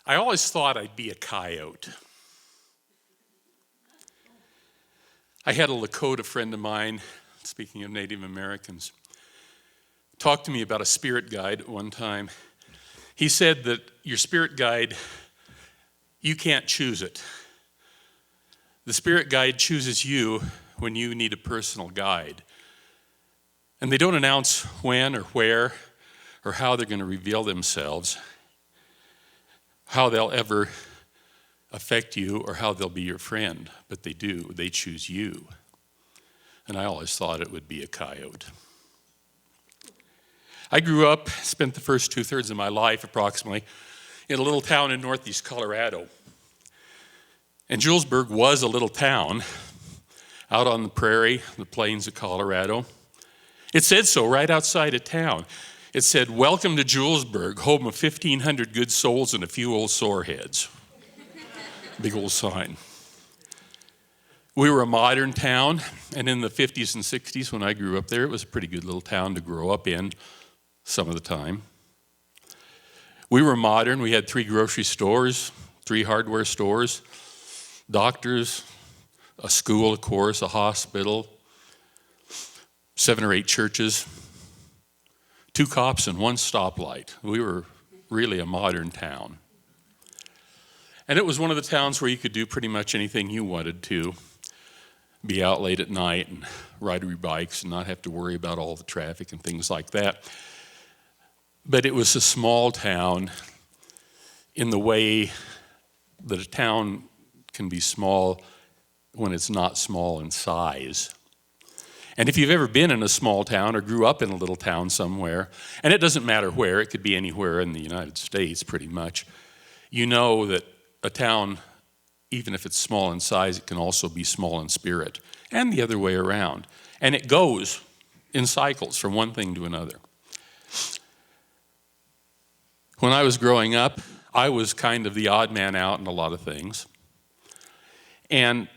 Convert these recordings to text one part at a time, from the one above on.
I always thought I'd be a coyote. I had a Lakota friend of mine, speaking of Native Americans, talk to me about a spirit guide at one time. He said that your spirit guide, you can't choose it. The spirit guide chooses you when you need a personal guide. And they don't announce when or where or how they're going to reveal themselves, how they'll ever affect you or how they'll be your friend, but they do. They choose you. And I always thought it would be a coyote. I grew up, spent the first 2/3 of my life approximately, in a little town in northeast Colorado. And Julesburg was a little town out on the prairie, the plains of Colorado. It said so right outside of town. It said, "Welcome to Julesburg, home of 1,500 good souls and a few old soreheads." Big old sign. We were a modern town, and in the 50s and 60s when I grew up there, it was a pretty good little town to grow up in some of the time. We were modern. We had 3 grocery stores, 3 hardware stores, doctors, a school, of course, a hospital, 7 or 8 churches, 2 cops and 1 stoplight. We were really a modern town. And it was one of the towns where you could do pretty much anything you wanted to. Be out late at night and ride your bikes and not have to worry about all the traffic and things like that. But it was a small town in the way that a town can be small when it's not small in size. And if you've ever been in a small town or grew up in a little town somewhere, and it doesn't matter where, it could be anywhere in the United States pretty much, you know that a town, even if it's small in size, it can also be small in spirit, and the other way around. And it goes in cycles from one thing to another. When I was growing up, I was kind of the odd man out in a lot of things. And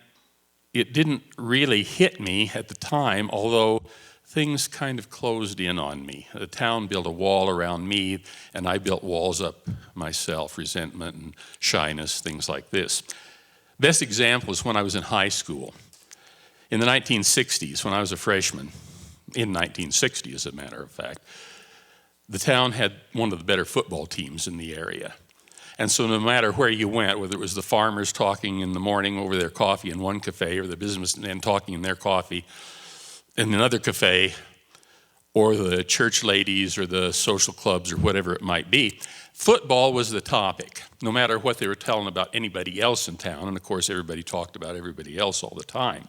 it didn't really hit me at the time, although things kind of closed in on me. The town built a wall around me, and I built walls up myself, resentment and shyness, things like this. Best example is when I was in high school. In the 1960s, when I was a freshman, in 1960 as a matter of fact, the town had one of the better football teams in the area. And so no matter where you went, whether it was the farmers talking in the morning over their coffee in one cafe, or the businessmen talking in their coffee in another cafe, or the church ladies or the social clubs or whatever it might be, football was the topic, no matter what they were telling about anybody else in town. And of course, everybody talked about everybody else all the time.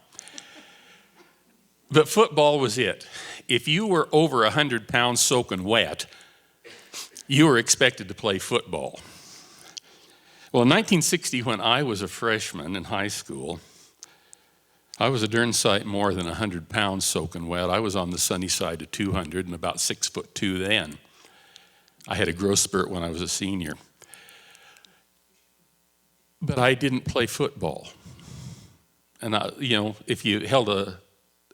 But football was it. If you were over 100 pounds soaking wet, you were expected to play football. Well, in 1960, when I was a freshman in high school, I was a darn sight more than 100 pounds soaking wet. I was on the sunny side of 200 and about 6'2" then. I had a growth spurt when I was a senior. But I didn't play football. And if you held a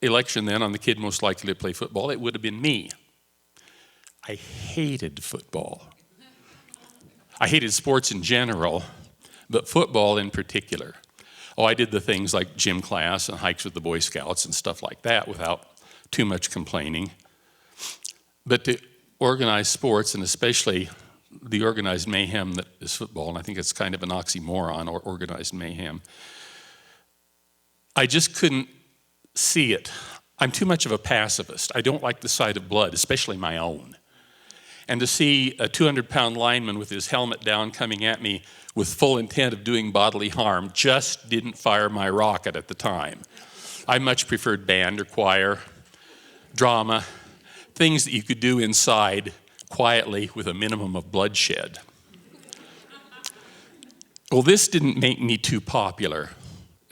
election then on the kid most likely to play football, it would have been me. I hated football. I hated sports in general, but football in particular. Oh, I did the things like gym class and hikes with the Boy Scouts and stuff like that without too much complaining. But to organize sports, and especially the organized mayhem that is football, and I think it's kind of an oxymoron, or organized mayhem, I just couldn't see it. I'm too much of a pacifist. I don't like the sight of blood, especially my own. And to see a 200-pound lineman with his helmet down coming at me with full intent of doing bodily harm just didn't fire my rocket at the time. I much preferred band or choir, drama, things that you could do inside quietly with a minimum of bloodshed. Well, this didn't make me too popular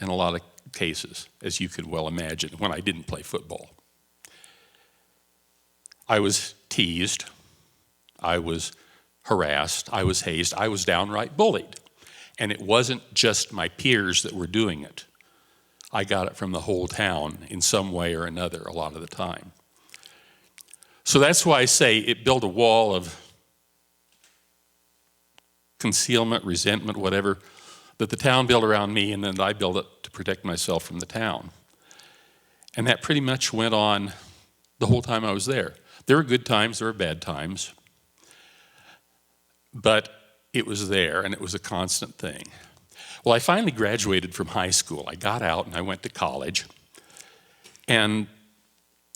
in a lot of cases, as you could well imagine, when I didn't play football. I was teased. I was harassed, I was hazed, I was downright bullied. And it wasn't just my peers that were doing it. I got it from the whole town in some way or another a lot of the time. So that's why I say it built a wall of concealment, resentment, whatever, that the town built around me, and then I built it to protect myself from the town. And that pretty much went on the whole time I was there. There were good times, there were bad times, but it was there, and it was a constant thing. Well, I finally graduated from high school. I got out and I went to college, and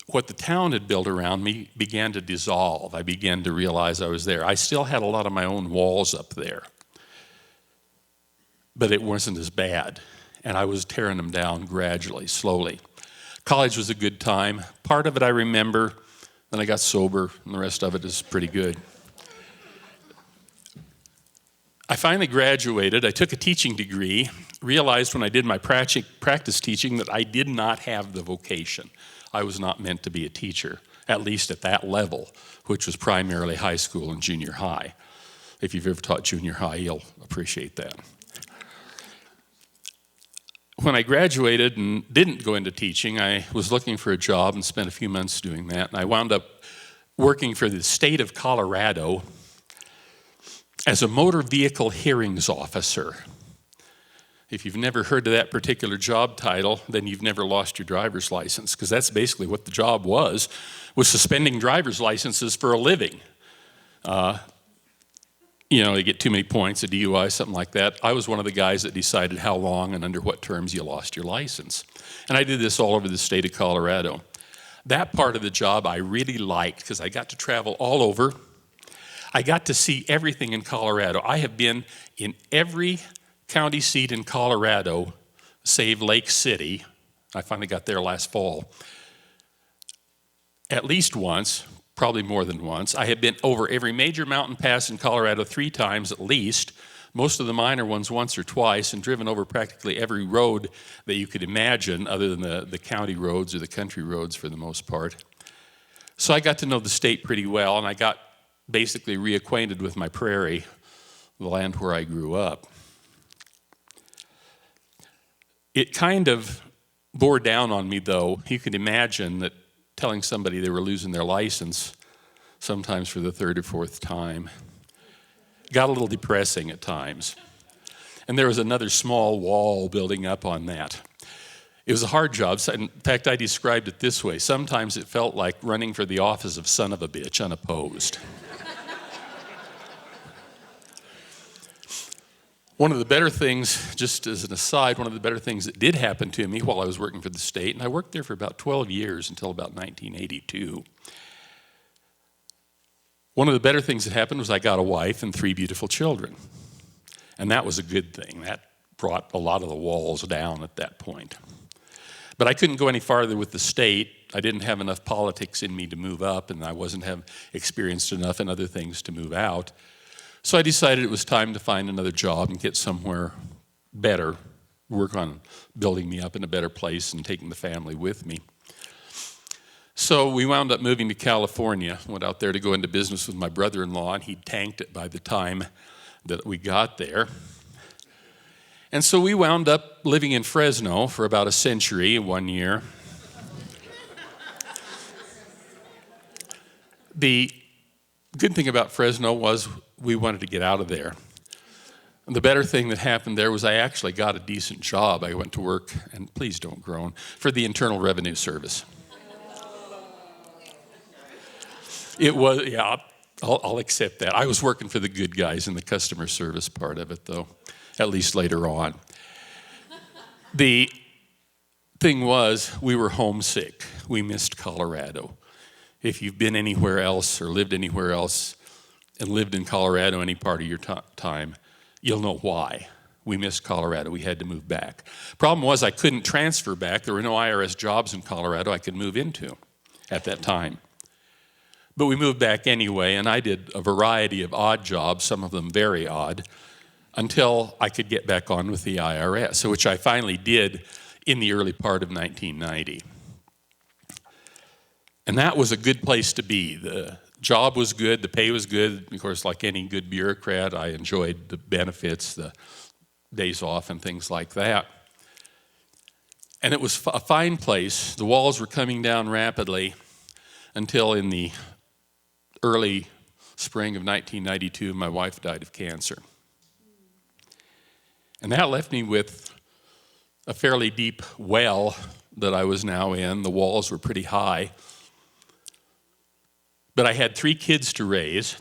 what the town had built around me began to dissolve. I began to realize I was there. I still had a lot of my own walls up there, but it wasn't as bad, and I was tearing them down gradually, slowly. College was a good time. Part of it I remember, then I got sober, and the rest of it is pretty good. I finally graduated. I took a teaching degree, realized when I did my practice teaching that I did not have the vocation. I was not meant to be a teacher, at least at that level, which was primarily high school and junior high. If you've ever taught junior high, you'll appreciate that. When I graduated and didn't go into teaching, I was looking for a job and spent a few months doing that. And I wound up working for the state of Colorado as a motor vehicle hearings officer. If you've never heard of that particular job title, then you've never lost your driver's license, because that's basically what the job was suspending driver's licenses for a living. You get too many points, a DUI, something like that. I was one of the guys that decided how long and under what terms you lost your license. And I did this all over the state of Colorado. That part of the job I really liked because I got to travel all over. I got to see everything in Colorado. I have been in every county seat in Colorado, save Lake City. I finally got there last fall. At least once. Probably more than once. I have been over every major mountain pass in Colorado 3 times at least, most of the minor ones once or twice, and driven over practically every road that you could imagine other than the county roads or the country roads for the most part. So I got to know the state pretty well, and I got basically reacquainted with my prairie, the land where I grew up. It kind of bore down on me, though. You could imagine that telling somebody they were losing their license, sometimes for the 3rd or 4th time, got a little depressing at times. And there was another small wall building up on that. It was a hard job. In fact, I described it this way. Sometimes it felt like running for the office of son of a bitch unopposed. One of the better things, just as an aside, one of the better things that did happen to me while I was working for the state, and I worked there for about 12 years until about 1982. One of the better things that happened was I got a wife and 3 beautiful children. And that was a good thing. That brought a lot of the walls down at that point. But I couldn't go any farther with the state. I didn't have enough politics in me to move up, and I wasn't experienced enough in other things to move out. So I decided it was time to find another job and get somewhere better, work on building me up in a better place and taking the family with me. So we wound up moving to California, went out there to go into business with my brother-in-law, and he'd tanked it by the time that we got there. And so we wound up living in Fresno for about a century, 1 year. The good thing about Fresno was we wanted to get out of there. And the better thing that happened there was I actually got a decent job. I went to work, and please don't groan, for the Internal Revenue Service. It was, yeah, I'll accept that. I was working for the good guys in the customer service part of it, though, at least later on. The thing was, we were homesick. We missed Colorado. If you've been anywhere else or lived anywhere else and lived in Colorado any part of your time, you'll know why. We missed Colorado. We had to move back. Problem was I couldn't transfer back. There were no IRS jobs in Colorado I could move into at that time. But we moved back anyway, and I did a variety of odd jobs, some of them very odd, until I could get back on with the IRS, which I finally did in the early part of 1990. And that was a good place to be. The job was good, the pay was good. Of course, like any good bureaucrat, I enjoyed the benefits, the days off and things like that. And it was a fine place. The walls were coming down rapidly until in the early spring of 1992, my wife died of cancer. And that left me with a fairly deep well that I was now in. The walls were pretty high. But I had 3 kids to raise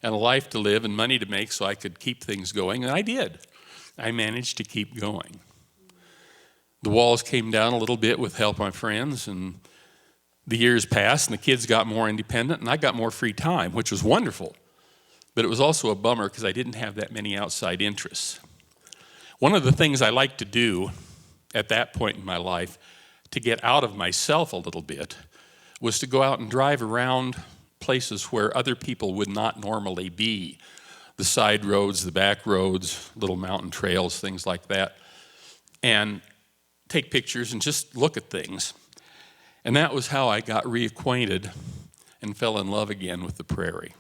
and a life to live and money to make so I could keep things going, and I did. I managed to keep going. The walls came down a little bit with help of my friends, and the years passed, and the kids got more independent, and I got more free time, which was wonderful. But it was also a bummer because I didn't have that many outside interests. One of the things I liked to do at that point in my life to get out of myself a little bit was to go out and drive around places where other people would not normally be. The side roads, the back roads, little mountain trails, things like that. And take pictures and just look at things. And that was how I got reacquainted and fell in love again with the prairie.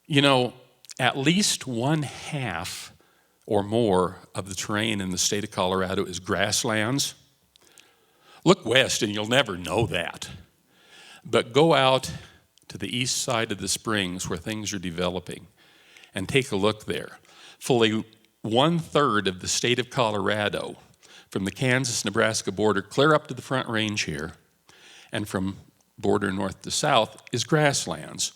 You know, at least 1/2 or more of the terrain in the state of Colorado is grasslands. Look west and you'll never know that. But go out to the east side of the Springs where things are developing and take a look there. Fully 1/3 of the state of Colorado, from the Kansas-Nebraska border clear up to the Front Range here, and from border north to south, is grasslands.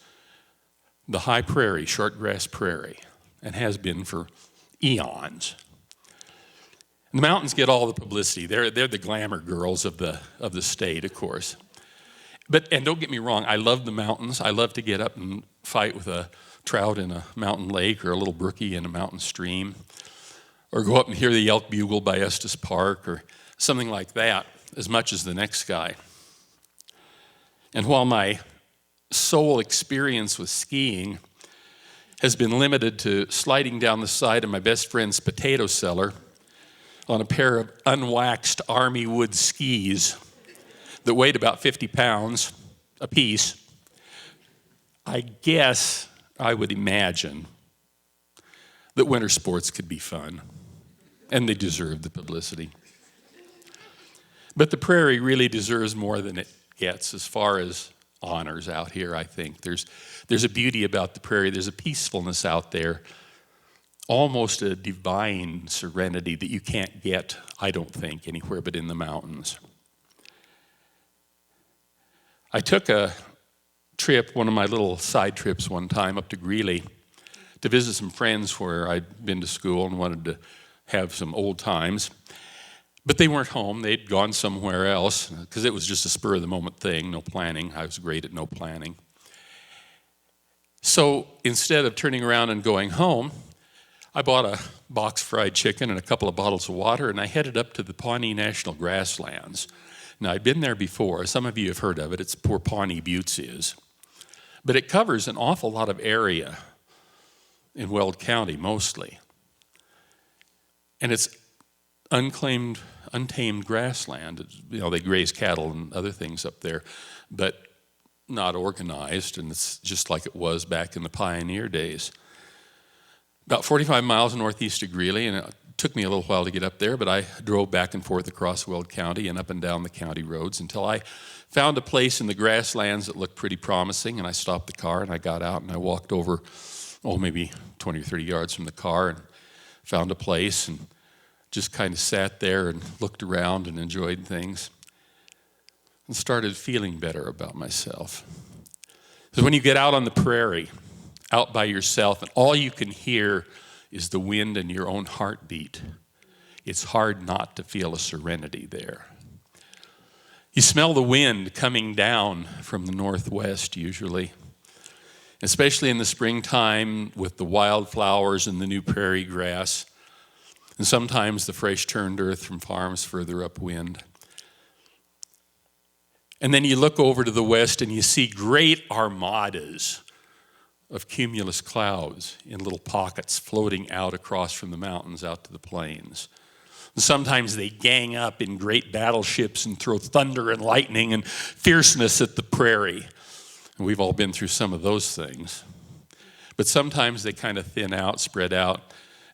The high prairie, short grass prairie, and has been for eons. And the mountains get all the publicity. They're the glamour girls of the state, of course. And don't get me wrong, I love the mountains. I love to get up and fight with a trout in a mountain lake or a little brookie in a mountain stream, or go up and hear the elk bugle by Estes Park or something like that as much as the next guy. And while my sole experience with skiing has been limited to sliding down the side of my best friend's potato cellar on a pair of unwaxed army wood skis that weighed about 50 pounds apiece, I guess I would imagine that winter sports could be fun, and they deserve the publicity. But the prairie really deserves more than it gets as far as honors out here, I think. There's a beauty about the prairie. There's a peacefulness out there, almost a divine serenity that you can't get, I don't think, anywhere but in the mountains. I took a trip, one of my little side trips one time up to Greeley to visit some friends where I'd been to school and wanted to have some old times. But they weren't home. They'd gone somewhere else because it was just a spur-of-the-moment thing, no planning. I was great at no planning. So instead of turning around and going home, I bought a box of fried chicken and a couple of bottles of water, and I headed up to the Pawnee National Grasslands. Now, I'd been there before. Some of you have heard of it. It's where Pawnee Buttes is. But it covers an awful lot of area in Weld County, mostly. And it's untamed grassland. They graze cattle and other things up there, but not organized, and it's just like it was back in the pioneer days. About 45 miles northeast of Greeley, and it took me a little while to get up there, but I drove back and forth across Weld County and up and down the county roads until I found a place in the grasslands that looked pretty promising, and I stopped the car and I got out and I walked over, maybe 20 or 30 yards from the car and found a place and just kind of sat there and looked around and enjoyed things and started feeling better about myself. Because when you get out on the prairie, out by yourself, and all you can hear is the wind and your own heartbeat, it's hard not to feel a serenity there. You smell the wind coming down from the northwest usually, especially in the springtime with the wildflowers and the new prairie grass, and sometimes the fresh turned earth from farms further upwind. And then you look over to the west and you see great armadas of cumulus clouds in little pockets floating out across from the mountains out to the plains. And sometimes they gang up in great battleships and throw thunder and lightning and fierceness at the prairie. And we've all been through some of those things. But sometimes they kind of thin out, spread out,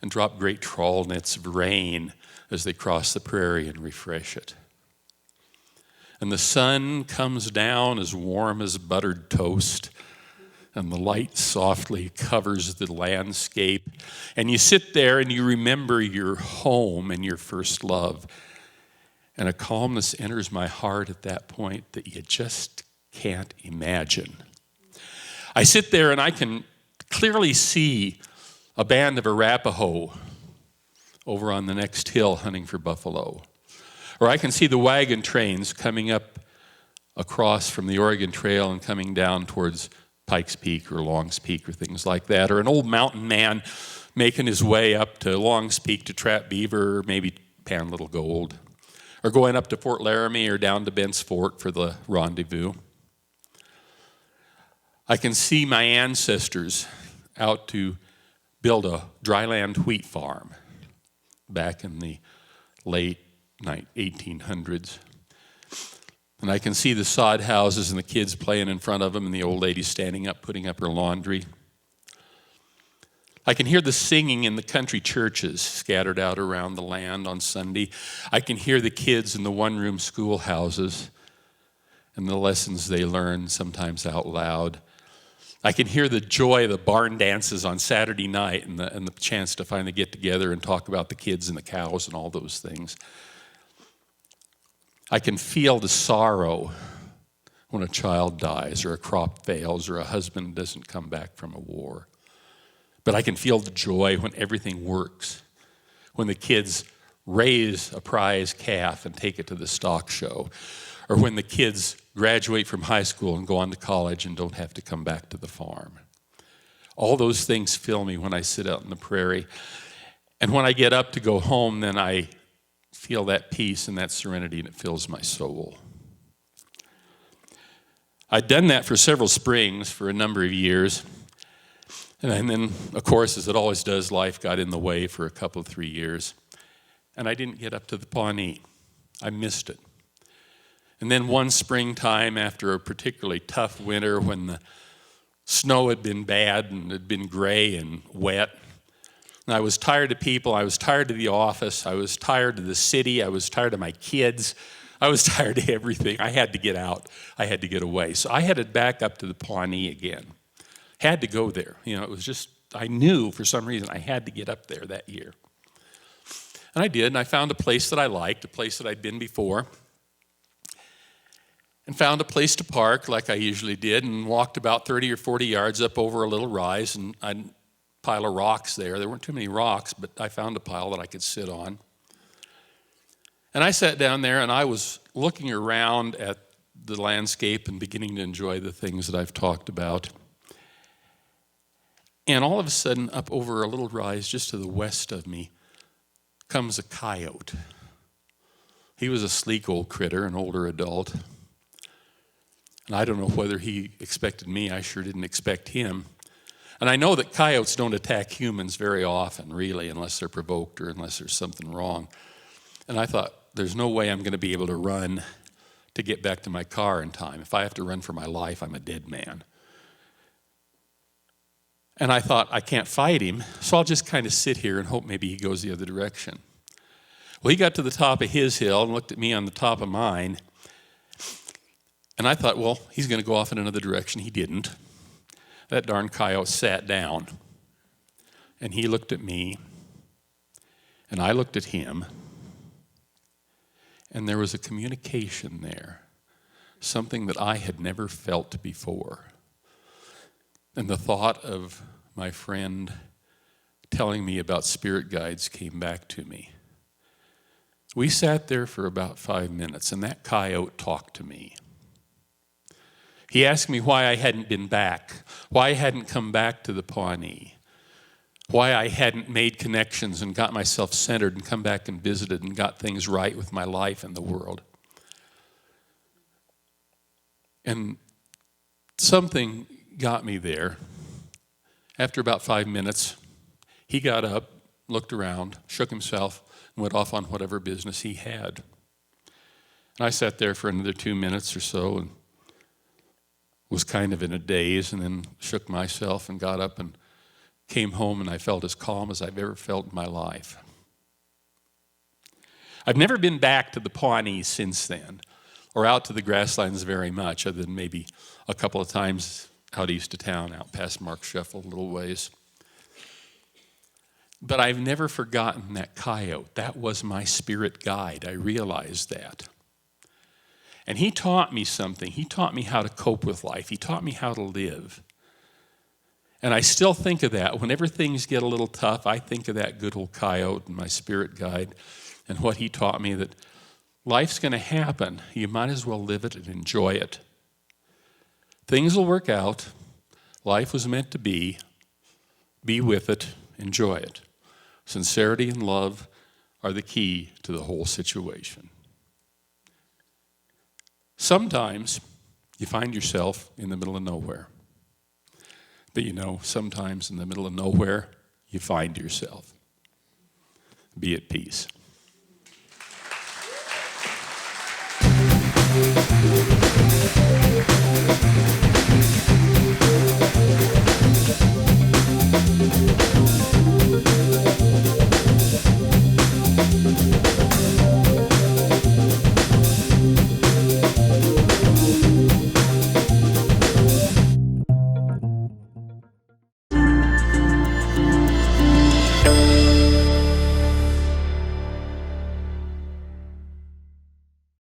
and drop great trawl nets of rain as they cross the prairie and refresh it. And the sun comes down as warm as buttered toast, and the light softly covers the landscape. And you sit there and you remember your home and your first love. And a calmness enters my heart at that point that you just can't imagine. I sit there and I can clearly see a band of Arapaho over on the next hill hunting for buffalo. Or I can see the wagon trains coming up across from the Oregon Trail and coming down towards Pikes Peak or Longs Peak or things like that. Or an old mountain man making his way up to Longs Peak to trap beaver or maybe pan little gold. Or going up to Fort Laramie or down to Bent's Fort for the rendezvous. I can see my ancestors out to build a dryland wheat farm back in the late 1800s. And I can see the sod houses and the kids playing in front of them and the old lady standing up putting up her laundry. I can hear the singing in the country churches scattered out around the land on Sunday. I can hear the kids in the one-room schoolhouses and the lessons they learn, sometimes out loud. I can hear the joy of the barn dances on Saturday night and the chance to finally get together and talk about the kids and the cows and all those things. I can feel the sorrow when a child dies or a crop fails or a husband doesn't come back from a war. But I can feel the joy when everything works, when the kids raise a prize calf and take it to the stock show, or when the kids graduate from high school and go on to college and don't have to come back to the farm. All those things fill me when I sit out in the prairie. And when I get up to go home, then I feel that peace and that serenity, and it fills my soul. I'd done that for several springs for a number of years. And then, of course, as it always does, life got in the way for a couple of 3 years. And I didn't get up to the Pawnee. I missed it. And then one springtime, after a particularly tough winter when the snow had been bad and had been gray and wet, and I was tired of people, I was tired of the office, I was tired of the city, I was tired of my kids, I was tired of everything. I had to get out. I had to get away. So I headed back up to the Pawnee again. Had to go there. It was just, I knew for some reason I had to get up there that year. And I did, and I found a place that I liked, a place that I'd been before, and found a place to park like I usually did, and walked about 30 or 40 yards up over a little rise, and I'd pile of rocks there. There weren't too many rocks, but I found a pile that I could sit on. And I sat down there, and I was looking around at the landscape and beginning to enjoy the things that I've talked about. And all of a sudden, up over a little rise just to the west of me, comes a coyote. He was a sleek old critter, an older adult. And I don't know whether he expected me. I sure didn't expect him. And I know that coyotes don't attack humans very often, really, unless they're provoked or unless there's something wrong. And I thought, there's no way I'm going to be able to run to get back to my car in time. If I have to run for my life, I'm a dead man. And I thought, I can't fight him, so I'll just kind of sit here and hope maybe he goes the other direction. Well, he got to the top of his hill and looked at me on the top of mine. And I thought, well, he's going to go off in another direction. He didn't. That darn coyote sat down. And he looked at me. And I looked at him. And there was a communication there. Something that I had never felt before. And the thought of my friend telling me about spirit guides came back to me. We sat there for about 5 minutes, and that coyote talked to me. He asked me why I hadn't been back, why I hadn't come back to the Pawnee, why I hadn't made connections and got myself centered and come back and visited and got things right with my life and the world. And something got me there. After about 5 minutes, he got up, looked around, shook himself, and went off on whatever business he had. And I sat there for another 2 minutes or so and was kind of in a daze, and then shook myself and got up and came home, and I felt as calm as I've ever felt in my life. I've never been back to the Pawnee since then, or out to the grasslands very much, other than maybe a couple of times out east of town, out past Mark Sheffield a little ways. But I've never forgotten that coyote. That was my spirit guide. I realized that. And he taught me something. He taught me how to cope with life. He taught me how to live. And I still think of that. Whenever things get a little tough, I think of that good old coyote and my spirit guide and what he taught me, that life's going to happen. You might as well live it and enjoy it. Things will work out. Life was meant to be. Be with it. Enjoy it. Sincerity and love are the key to the whole situation. Sometimes you find yourself in the middle of nowhere. But you know, sometimes in the middle of nowhere, you find yourself. Be at peace.